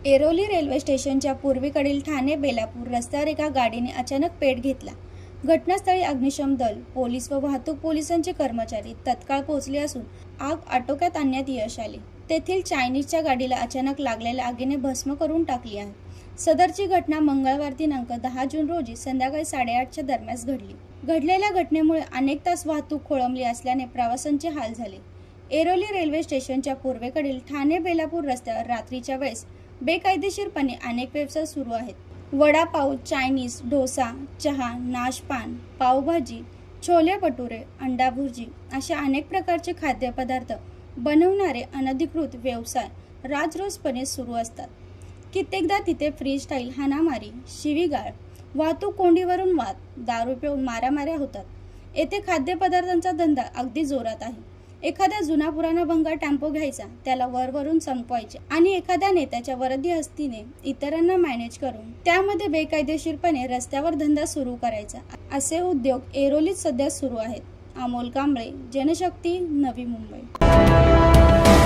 Airoli railway स्टेशनच्या पूर्वेकडील ठाणे बेलापूर रस्त्यावर एका गाडीने अचानक पेट घेतला। घटनास्थळी अग्निशमन दल, पोलीस व वाहतूक पोलिसांचे कर्मचारी तत्काळ पोहोचले असून आग आटोक्यात आणण्यात यश आले। तेथील चायनीजच्या गाडीला अचानक लागलेल्या आगीने भस्म करून टाकली आहे। सदरची घटना मंगळवार दिनांक 10 जून रोजी संध्याकाळी 8:30च्या दरम्यान घडली। घडलेल्या घटनेमुळे अनेक तास वाहतूक खोळंबली असल्याने प्रवाशांचे हाल झाले। ऐरोली रेल्वे स्टेशनच्या पूर्वेकडील ठाणे बेलापूर रस्त्यावर रात्रीच्या वेळेस बेकायदेशीरपणे अनेक व्यवसाय सुरू आहेत। वडापाव, चायनीज, डोसा, चहा, नाशपान, पावभाजी, छोले भटुरे, अंडा भुर्जी अशा अनेक प्रकारचे खाद्यपदार्थ बनवणारे अनधिकृत व्यवसाय राजरोसपणे सुरू असतात। कित्येकदा तिथे फ्री स्टाईल हाणामारी, शिवीगाळ, वाहतूक कोंडीवरून वाद, दारू पिऊन मारामाऱ्या होतात। येथे खाद्यपदार्थांचा धंदा अगदी जोरात आहे। एखादा जुना पुराणा भंगार टेम्पो घ्यायचा, त्याला वरवरून संपवायचे आणि एखाद्या नेत्याच्या वरदी हस्तीने इतरांना मॅनेज करून त्यामध्ये बेकायदेशीरपणे रस्त्यावर धंदा सुरू करायचा, असे उद्योग ऐरोलीत सध्या सुरू आहेत। अमोल कांबळे, जनशक्ती, नवी मुंबई।